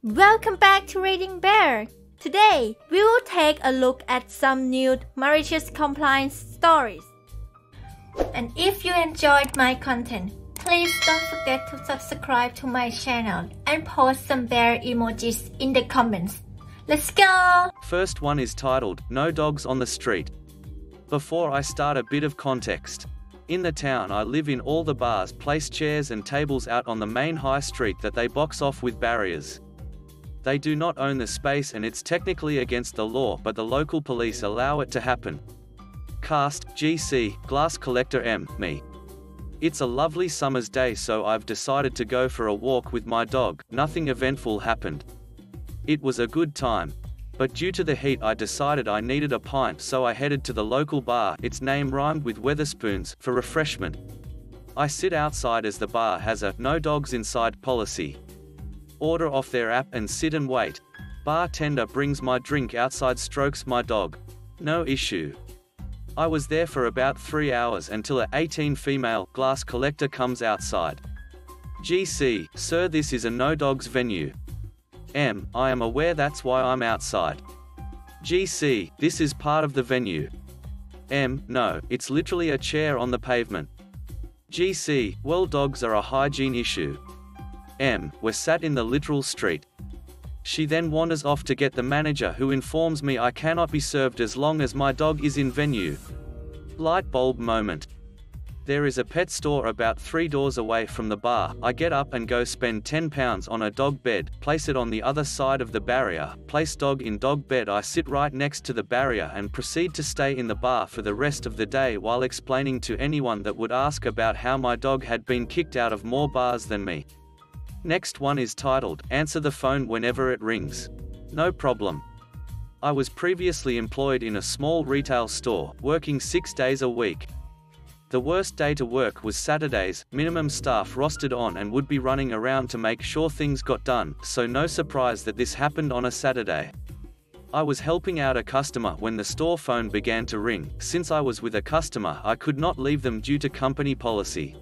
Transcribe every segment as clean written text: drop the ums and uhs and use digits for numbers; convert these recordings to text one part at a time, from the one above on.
Welcome back to Reading Bear. Today, we will take a look at some new malicious compliance stories. And if you enjoyed my content, please don't forget to subscribe to my channel and post some bear emojis in the comments. Let's go! First one is titled, No Dogs on the Street. Before I start, a bit of context. In the town I live in, all the bars place chairs and tables out on the main high street that they box off with barriers. They do not own the space and it's technically against the law, but the local police allow it to happen. Cast, GC, glass collector M, me. It's a lovely summer's day, so I've decided to go for a walk with my dog. Nothing eventful happened. It was a good time. But due to the heat I decided I needed a pint, so I headed to the local bar, its name rhymed with Weatherspoons, for refreshment. I sit outside as the bar has a "no dogs inside" policy. Order off their app and sit and wait. Bartender brings my drink outside, strokes my dog. No issue. I was there for about 3 hours until a 18 female glass collector comes outside. GC, sir, this is a no dogs venue. M, I am aware, that's why I'm outside. GC, this is part of the venue. M, no, it's literally a chair on the pavement. GC, well, dogs are a hygiene issue. M, we're sat in the literal street. She then wanders off to get the manager, who informs me I cannot be served as long as my dog is in venue. Light bulb moment. There is a pet store about 3 doors away from the bar. I get up and go spend £10 on a dog bed, place it on the other side of the barrier, place dog in dog bed. I sit right next to the barrier and proceed to stay in the bar for the rest of the day while explaining to anyone that would ask about how my dog had been kicked out of more bars than me. Next one is titled, Answer the phone whenever it rings. No problem. I was previously employed in a small retail store, working 6 days a week. The worst day to work was Saturdays, minimum staff rostered on and would be running around to make sure things got done, so no surprise that this happened on a Saturday. I was helping out a customer when the store phone began to ring. Since I was with a customer, I could not leave them due to company policy.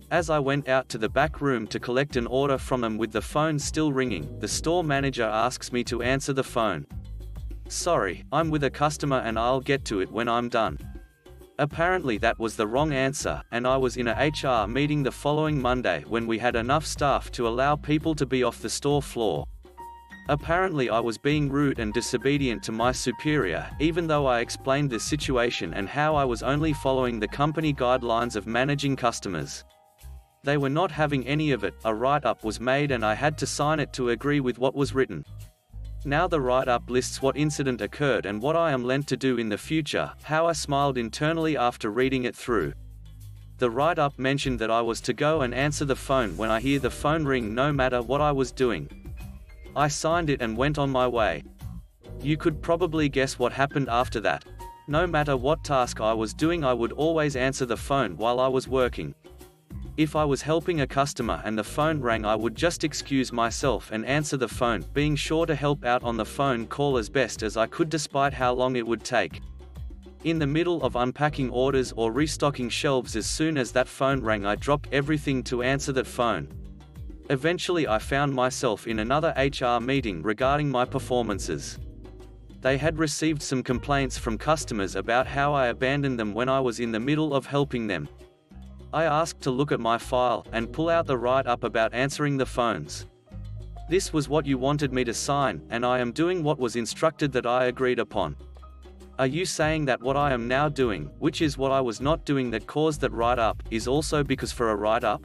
As I went out to the back room to collect an order from them with the phone still ringing, the store manager asks me to answer the phone. Sorry, I'm with a customer and I'll get to it when I'm done. Apparently that was the wrong answer, and I was in a HR meeting the following Monday when we had enough staff to allow people to be off the store floor. Apparently I was being rude and disobedient to my superior, even though I explained the situation and how I was only following the company guidelines of managing customers. They were not having any of it. A write-up was made and I had to sign it to agree with what was written. Now the write-up lists what incident occurred and what I am lent to do in the future. How I smiled internally after reading it through. The write-up mentioned that I was to go and answer the phone when I hear the phone ring, no matter what I was doing. I signed it and went on my way. You could probably guess what happened after that. No matter what task I was doing, I would always answer the phone while I was working. If I was helping a customer and the phone rang, I would just excuse myself and answer the phone, being sure to help out on the phone call as best as I could despite how long it would take. In the middle of unpacking orders or restocking shelves, as soon as that phone rang, I dropped everything to answer that phone. Eventually I found myself in another HR meeting regarding my performances. They had received some complaints from customers about how I abandoned them when I was in the middle of helping them. I asked to look at my file and pull out the write-up about answering the phones. This was what you wanted me to sign, and I am doing what was instructed that I agreed upon. Are you saying that what I am now doing, which is what I was not doing that caused that write-up, is also because for a write-up?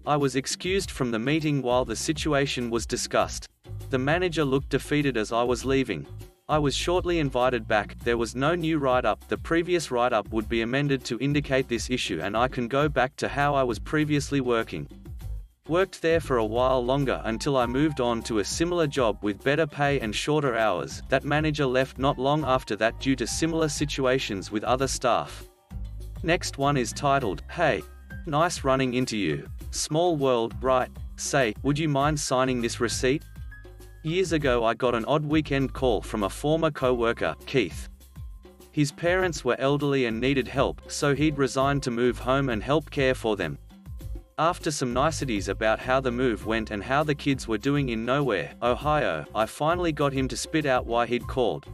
I was excused from the meeting while the situation was discussed. The manager looked defeated as I was leaving. I was shortly invited back. There was no new write-up. The previous write-up would be amended to indicate this issue and I can go back to how I was previously working. Worked there for a while longer until I moved on to a similar job with better pay and shorter hours. That manager left not long after that due to similar situations with other staff. Next one is titled, Hey, nice running into you. Small world, right? Say, would you mind signing this receipt? Years ago I got an odd weekend call from a former co-worker, Keith. His parents were elderly and needed help, so he'd resigned to move home and help care for them. After some niceties about how the move went and how the kids were doing in Nowhere, Ohio, I finally got him to spit out why he'd called.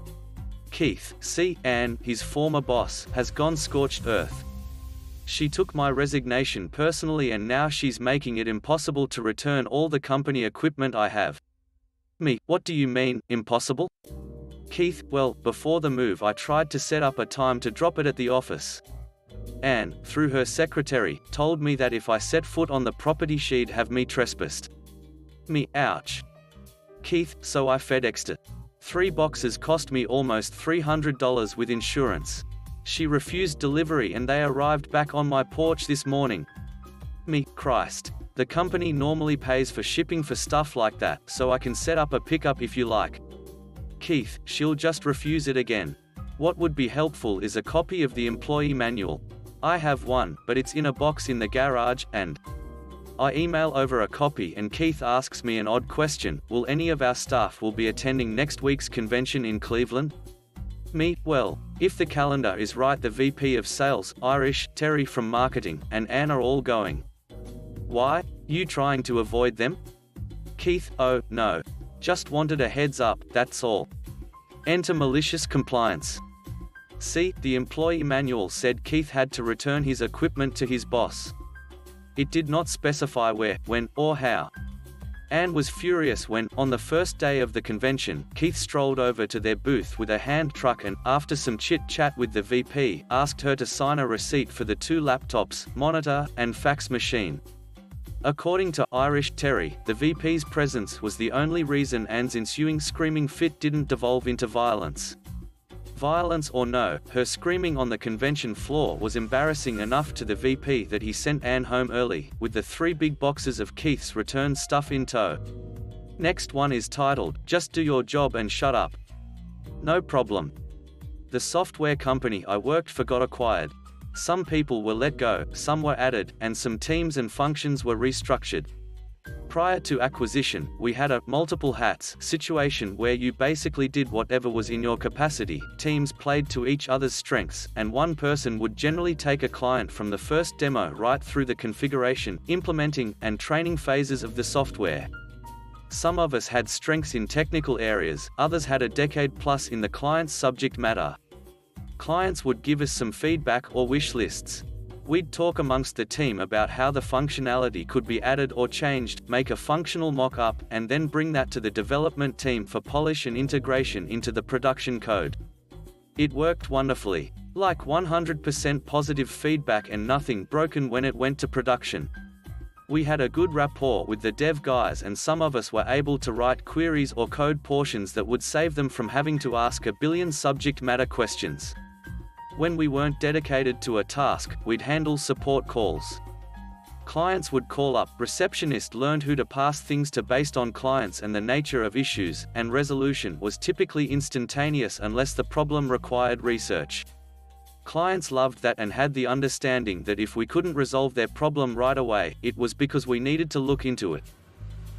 Keith, see, Anne, his former boss, has gone scorched earth. She took my resignation personally and now she's making it impossible to return all the company equipment I have. Me, what do you mean, impossible? Keith, well, before the move I tried to set up a time to drop it at the office. Anne, through her secretary, told me that if I set foot on the property she'd have me trespassed. Me, ouch. Keith, so I FedExed it. 3 boxes cost me almost $300 with insurance. She refused delivery and they arrived back on my porch this morning. Me, Christ. The company normally pays for shipping for stuff like that, so I can set up a pickup if you like. Keith, she'll just refuse it again. What would be helpful is a copy of the employee manual. I have one, but it's in a box in the garage, and I email over a copy and Keith asks me an odd question, will any of our staff will be attending next week's convention in Cleveland? Me, well, if the calendar is right the VP of Sales, Irish, Terry from Marketing, and Anne are all going. Why? You trying to avoid them? Keith, oh, no. Just wanted a heads up, that's all. Enter Malicious Compliance. See, the employee manual said Keith had to return his equipment to his boss. It did not specify where, when, or how. Anne was furious when, on the first day of the convention, Keith strolled over to their booth with a hand truck and, after some chit-chat with the VP, asked her to sign a receipt for the 2 laptops, monitor, and fax machine. According to Irish Terry, the VP's presence was the only reason Anne's ensuing screaming fit didn't devolve into violence. Violence or no, her screaming on the convention floor was embarrassing enough to the VP that he sent Anne home early, with the 3 big boxes of Keith's returned stuff in tow. Next one is titled, Just Do Your Job and Shut Up. No problem. The software company I worked for got acquired. Some people were let go, some were added, and some teams and functions were restructured. Prior to acquisition, we had a multiple hats situation where you basically did whatever was in your capacity, teams played to each other's strengths, and one person would generally take a client from the first demo right through the configuration, implementing, and training phases of the software. Some of us had strengths in technical areas, others had a decade plus in the client's subject matter. Clients would give us some feedback or wish lists. We'd talk amongst the team about how the functionality could be added or changed, make a functional mock-up, and then bring that to the development team for polish and integration into the production code. It worked wonderfully. Like 100% positive feedback and nothing broken when it went to production. We had a good rapport with the dev guys and some of us were able to write queries or code portions that would save them from having to ask a billion subject matter questions. When we weren't dedicated to a task, we'd handle support calls. Clients would call up, receptionist learned who to pass things to based on clients and the nature of issues, and resolution was typically instantaneous unless the problem required research. Clients loved that and had the understanding that if we couldn't resolve their problem right away, it was because we needed to look into it.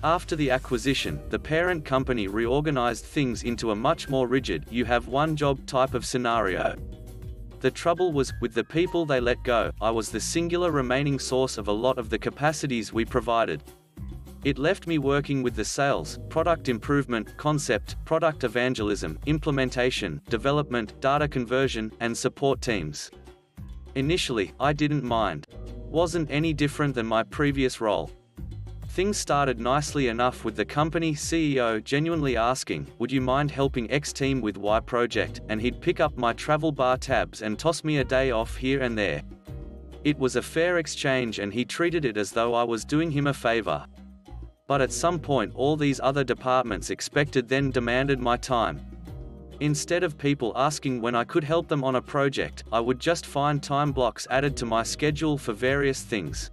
After the acquisition, the parent company reorganized things into a much more rigid, you have one job type of scenario. The trouble was, with the people they let go, I was the singular remaining source of a lot of the capacities we provided. It left me working with the sales, product improvement, concept, product evangelism, implementation, development, data conversion, and support teams. Initially, I didn't mind. Wasn't any different than my previous role. Things started nicely enough with the company CEO genuinely asking, would you mind helping X team with Y project, and he'd pick up my travel bar tabs and toss me a day off here and there. It was a fair exchange and he treated it as though I was doing him a favor. But at some point all these other departments expected then demanded my time. Instead of people asking when I could help them on a project, I would just find time blocks added to my schedule for various things.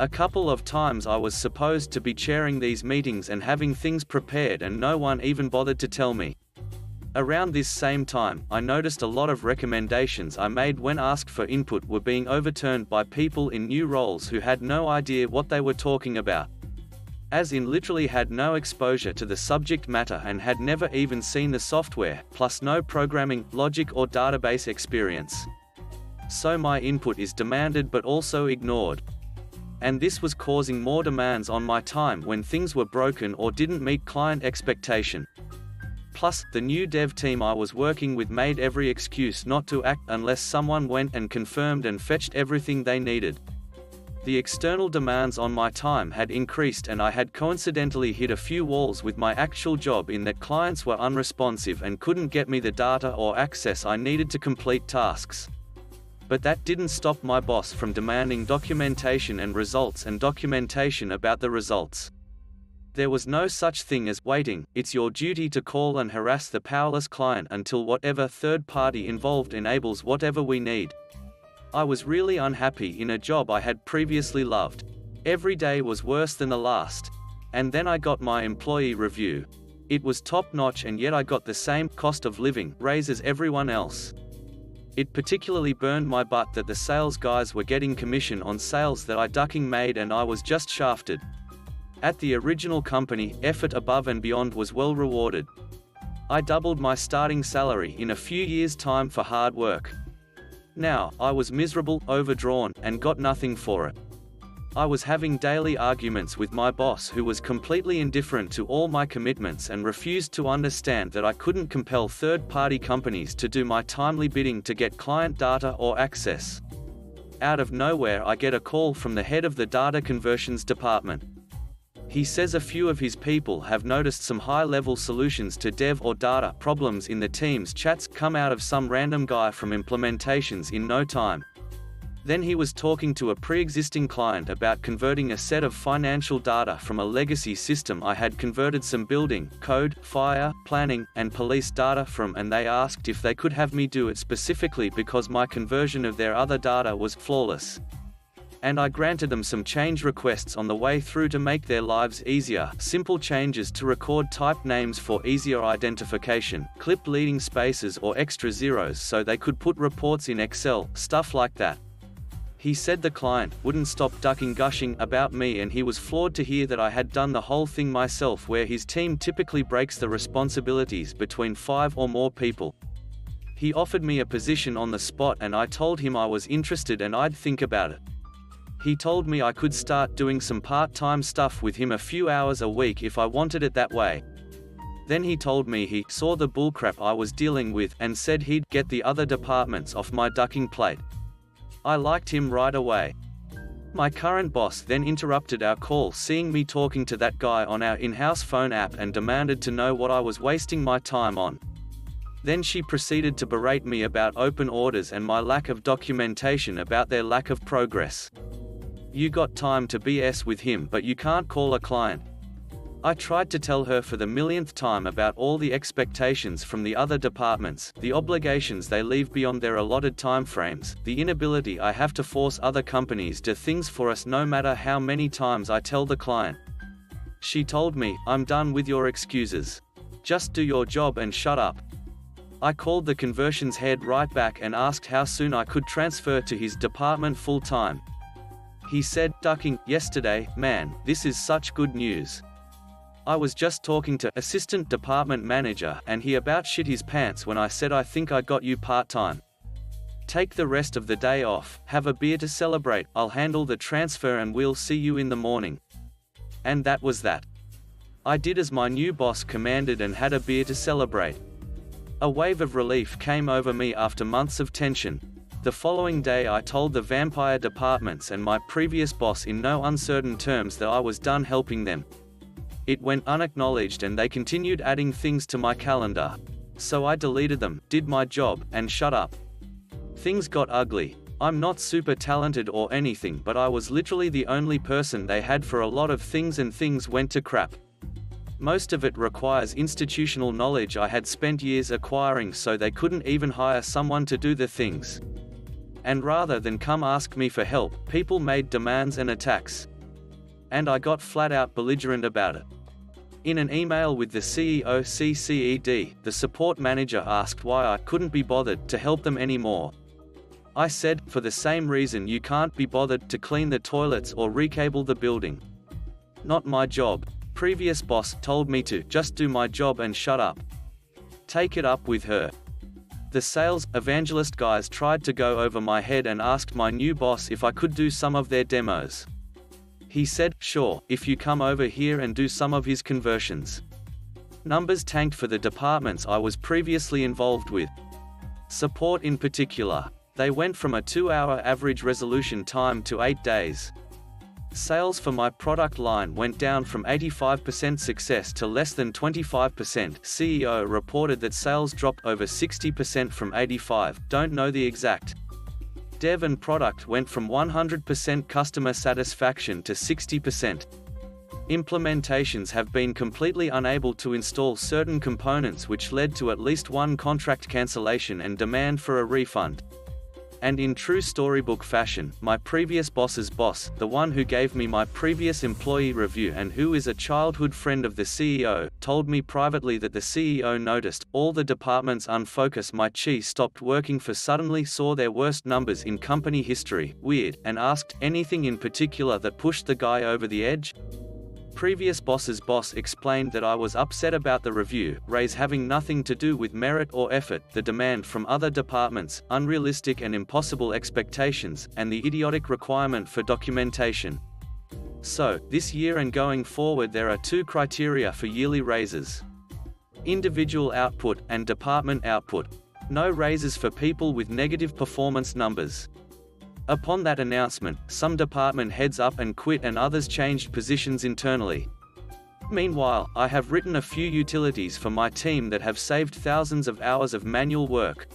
A couple of times I was supposed to be chairing these meetings and having things prepared and no one even bothered to tell me. Around this same time, I noticed a lot of recommendations I made when asked for input were being overturned by people in new roles who had no idea what they were talking about. As in literally had no exposure to the subject matter and had never even seen the software, plus no programming, logic or database experience. So my input is demanded but also ignored. and this was causing more demands on my time when things were broken or didn't meet client expectation. Plus, the new dev team I was working with made every excuse not to act unless someone went and confirmed and fetched everything they needed. The external demands on my time had increased, and I had coincidentally hit a few walls with my actual job in that clients were unresponsive and couldn't get me the data or access I needed to complete tasks. But that didn't stop my boss from demanding documentation and results and documentation about the results. There was no such thing as waiting. It's your duty to call and harass the powerless client until whatever third party involved enables whatever we need. I was really unhappy in a job I had previously loved. Every day was worse than the last. And then I got my employee review. It was top-notch, and yet I got the same cost of living raise as everyone else. It particularly burned my butt that the sales guys were getting commission on sales that I ducking made, and I was just shafted. At the original company, effort above and beyond was well rewarded. I doubled my starting salary in a few years' time for hard work. Now, I was miserable, overdrawn, and got nothing for it. I was having daily arguments with my boss, who was completely indifferent to all my commitments and refused to understand that I couldn't compel third-party companies to do my timely bidding to get client data or access. Out of nowhere, I get a call from the head of the data conversions department. He says a few of his people have noticed some high-level solutions to dev or data problems in the team's chats come out of some random guy from implementations in no time. Then he was talking to a pre-existing client about converting a set of financial data from a legacy system I had converted some building, code, fire, planning, and police data from, and they asked if they could have me do it specifically because my conversion of their other data was flawless. And I granted them some change requests on the way through to make their lives easier. Simple changes to record type names for easier identification, clip leading spaces or extra zeros so they could put reports in Excel, stuff like that. He said the client wouldn't stop gushing about me, and he was floored to hear that I had done the whole thing myself, where his team typically breaks the responsibilities between 5 or more people. He offered me a position on the spot, and I told him I was interested and I'd think about it. He told me I could start doing some part-time stuff with him a few hours a week if I wanted it that way. Then he told me he saw the bullcrap I was dealing with and said he'd get the other departments off my ducking plate. I liked him right away. My current boss then interrupted our call, seeing me talking to that guy on our in-house phone app, and demanded to know what I was wasting my time on. Then she proceeded to berate me about open orders and my lack of documentation about their lack of progress. You got time to BS with him, but you can't call a client. I tried to tell her for the millionth time about all the expectations from the other departments, the obligations they leave beyond their allotted timeframes, the inability I have to force other companies to do things for us no matter how many times I tell the client. She told me, "I'm done with your excuses. Just do your job and shut up." I called the conversions head right back and asked how soon I could transfer to his department full-time. He said, "Ducking, yesterday, man, this is such good news. I was just talking to assistant department manager and he about shit his pants when I said I think I got you part-time. Take the rest of the day off, have a beer to celebrate, I'll handle the transfer and we'll see you in the morning." And that was that. I did as my new boss commanded and had a beer to celebrate. A wave of relief came over me after months of tension. The following day I told the vampire departments and my previous boss in no uncertain terms that I was done helping them. It went unacknowledged and they continued adding things to my calendar. So I deleted them, did my job, and shut up. Things got ugly. I'm not super talented or anything, but I was literally the only person they had for a lot of things, and things went to crap. Most of it requires institutional knowledge I had spent years acquiring, so they couldn't even hire someone to do the things. And rather than come ask me for help, people made demands and attacks. And I got flat out belligerent about it. In an email with the CEO CCED, the support manager asked why I couldn't be bothered to help them anymore. I said, for the same reason you can't be bothered to clean the toilets or recable the building. Not my job. Previous boss told me to just do my job and shut up. Take it up with her. The sales evangelist guys tried to go over my head and asked my new boss if I could do some of their demos. He said, sure, if you come over here and do some of his conversions. Numbers tanked for the departments I was previously involved with. Support in particular. They went from a 2-hour average resolution time to 8 days. Sales for my product line went down from 85% success to less than 25%. CEO reported that sales dropped over 60% from 85%, don't know the exact. Dev and product went from 100% customer satisfaction to 60%. Implementations have been completely unable to install certain components, which led to at least one contract cancellation and demand for a refund. And in true storybook fashion, my previous boss's boss, the one who gave me my previous employee review and who is a childhood friend of the CEO, told me privately that the CEO noticed all the departments unfocus my chi stopped working for suddenly saw their worst numbers in company history, weird, and asked, anything in particular that pushed the guy over the edge? Previous boss's boss explained that I was upset about the review, raise having nothing to do with merit or effort, the demand from other departments, unrealistic and impossible expectations, and the idiotic requirement for documentation. So, this year and going forward there are 2 criteria for yearly raises. Individual output and department output. No raises for people with negative performance numbers. Upon that announcement, some department heads up and quit and others changed positions internally. Meanwhile, I have written a few utilities for my team that have saved thousands of hours of manual work.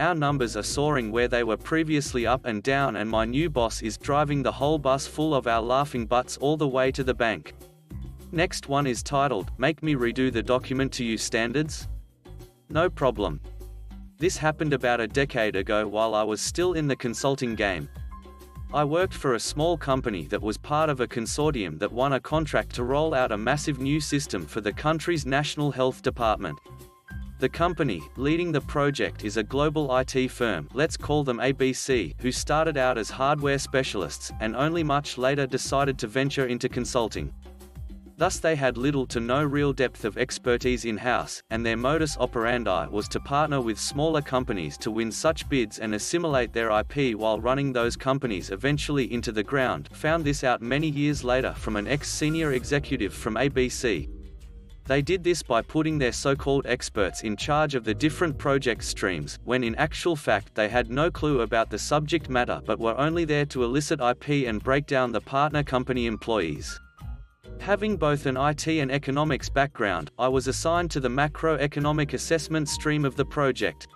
Our numbers are soaring where they were previously up and down, and my new boss is driving the whole bus full of our laughing butts all the way to the bank. Next one is titled, Make Me Redo the Document to Use Standards? No problem. This happened about a decade ago while I was still in the consulting game. I worked for a small company that was part of a consortium that won a contract to roll out a massive new system for the country's National Health Department. The company leading the project is a global IT firm, let's call them ABC, who started out as hardware specialists, and only much later decided to venture into consulting. Thus they had little to no real depth of expertise in-house, and their modus operandi was to partner with smaller companies to win such bids and assimilate their IP while running those companies eventually into the ground. Found this out many years later from an ex-senior executive from ABC. They did this by putting their so-called experts in charge of the different project streams, when in actual fact they had no clue about the subject matter but were only there to elicit IP and break down the partner company employees. Having both an IT and economics background, I was assigned to the macroeconomic assessment stream of the project.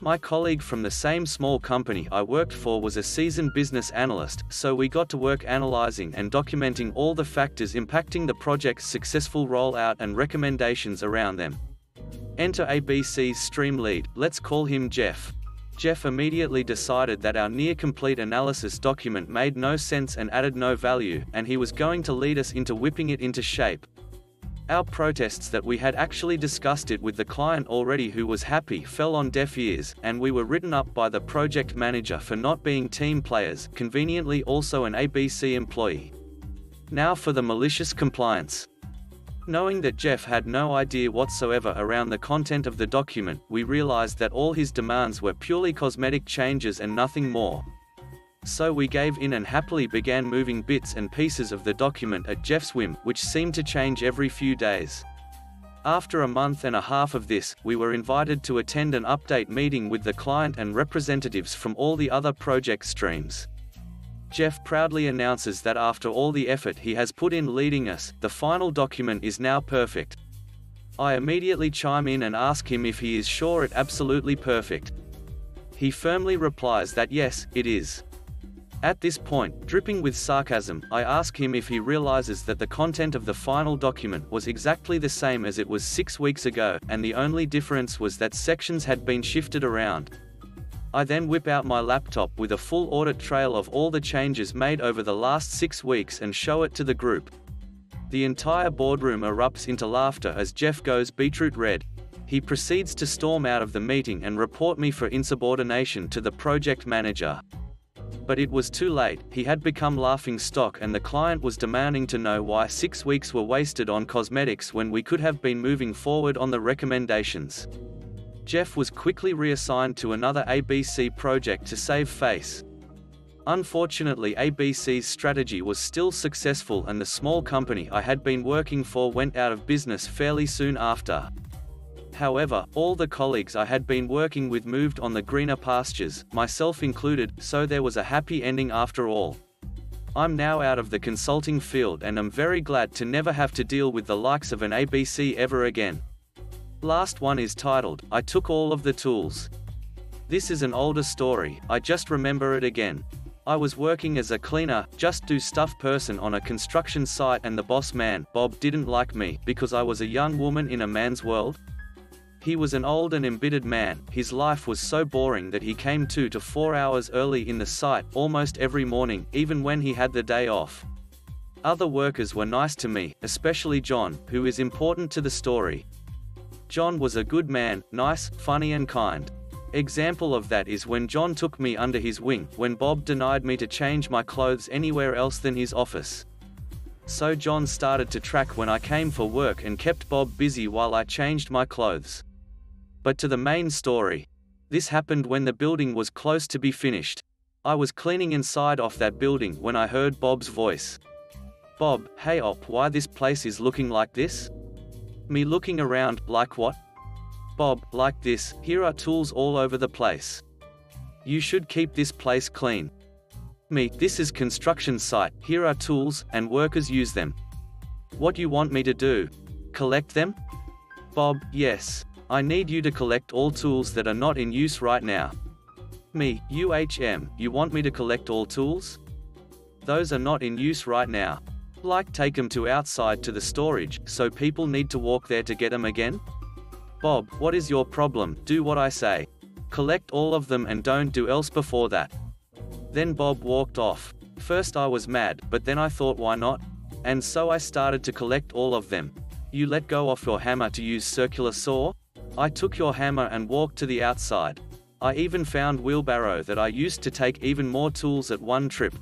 My colleague from the same small company I worked for was a seasoned business analyst, so we got to work analyzing and documenting all the factors impacting the project's successful rollout and recommendations around them. Enter ABC's stream lead, let's call him Jeff. Jeff immediately decided that our near-complete analysis document made no sense and added no value, and he was going to lead us into whipping it into shape. Our protests that we had actually discussed it with the client already, who was happy, fell on deaf ears, and we were written up by the project manager for not being team players, conveniently also an ABC employee. Now for the malicious compliance. Knowing that Jeff had no idea whatsoever around the content of the document, we realized that all his demands were purely cosmetic changes and nothing more. So we gave in and happily began moving bits and pieces of the document at Jeff's whim, which seemed to change every few days. After a month and a half of this, we were invited to attend an update meeting with the client and representatives from all the other project streams. Jeff proudly announces that after all the effort he has put in leading us, the final document is now perfect. I immediately chime in and ask him if he is sure it's absolutely perfect. He firmly replies that yes, it is. At this point, dripping with sarcasm, I ask him if he realizes that the content of the final document was exactly the same as it was 6 weeks ago, and the only difference was that sections had been shifted around. I then whip out my laptop with a full audit trail of all the changes made over the last 6 weeks and show it to the group. The entire boardroom erupts into laughter as Jeff goes beetroot red. He proceeds to storm out of the meeting and report me for insubordination to the project manager. But it was too late, he had become laughing stock and the client was demanding to know why 6 weeks were wasted on cosmetics when we could have been moving forward on the recommendations. Jeff was quickly reassigned to another ABC project to save face. Unfortunately, ABC's strategy was still successful and the small company I had been working for went out of business fairly soon after. However, all the colleagues I had been working with moved on the greener pastures, myself included, so there was a happy ending after all. I'm now out of the consulting field and am very glad to never have to deal with the likes of an ABC ever again. Last one is titled, I Took All of the Tools. This is an older story, I just remember it again. I was working as a cleaner, just do stuff person on a construction site, and the boss man, Bob, didn't like me because I was a young woman in a man's world. He was an old and embittered man. His life was so boring that he came 2 to 4 hours early in the site almost every morning, even when he had the day off. Other workers were nice to me, especially John, who is important to the story. John was a good man, nice, funny and kind. Example of that is when John took me under his wing, when Bob denied me to change my clothes anywhere else than his office. So John started to track when I came for work and kept Bob busy while I changed my clothes. But to the main story. This happened when the building was close to be finished. I was cleaning inside off that building when I heard Bob's voice. Bob, hey op, why this place is looking like this? Me looking around, like what? Bob, like this, here are tools all over the place. You should keep this place clean. Me, this is construction site, here are tools, and workers use them. What you want me to do? Collect them? Bob, yes. I need you to collect all tools that are not in use right now. Me, you want me to collect all tools? Those are not in use right now. Like take them to outside to the storage, so people need to walk there to get them again? Bob, what is your problem? Do what I say. Collect all of them and don't do else before that. Then Bob walked off. First I was mad, but then I thought why not? And so I started to collect all of them. You let go of your hammer to use circular saw? I took your hammer and walked to the outside. I even found wheelbarrow that I used to take even more tools at one trip.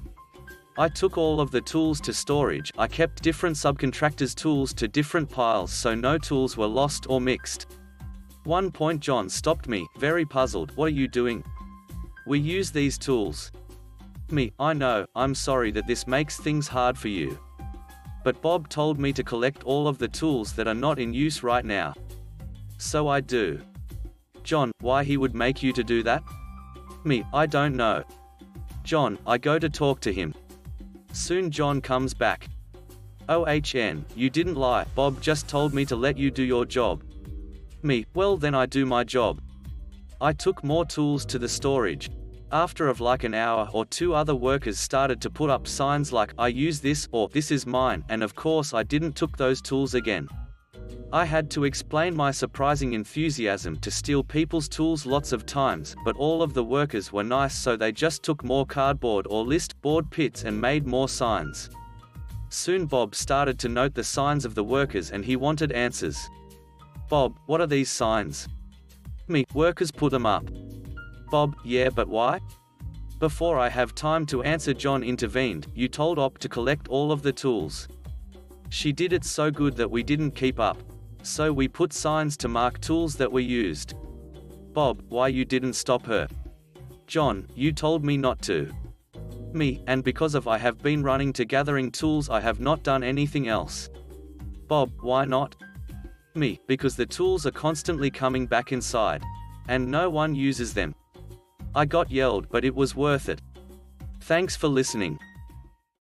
I took all of the tools to storage. I kept different subcontractors' tools to different piles so no tools were lost or mixed. One point John stopped me, very puzzled. What are you doing? We use these tools. Me, I know, I'm sorry that this makes things hard for you. But Bob told me to collect all of the tools that are not in use right now. So I do. John, why he would make you to do that? Me, I don't know. John, I go to talk to him. Soon John comes back. OHN, you didn't lie, Bob just told me to let you do your job. Me, well then I do my job. I took more tools to the storage. After of like an hour or two other workers started to put up signs like, I use this, or this is mine, and of course I didn't took those tools again. I had to explain my surprising enthusiasm to steal people's tools lots of times, but all of the workers were nice so they just took more cardboard or list board pits and made more signs. Soon Bob started to note the signs of the workers and he wanted answers. Bob, what are these signs? Me, workers put them up. Bob, yeah, but why? Before I have time to answer, John intervened. You told Op to collect all of the tools. She did it so good that we didn't keep up. So we put signs to mark tools that we used. Bob, why you didn't stop her? John, you told me not to. Me, and because of I have been running to gathering tools, I have not done anything else. Bob, why not? Me, because the tools are constantly coming back inside. And no one uses them. I got yelled, but it was worth it. Thanks for listening.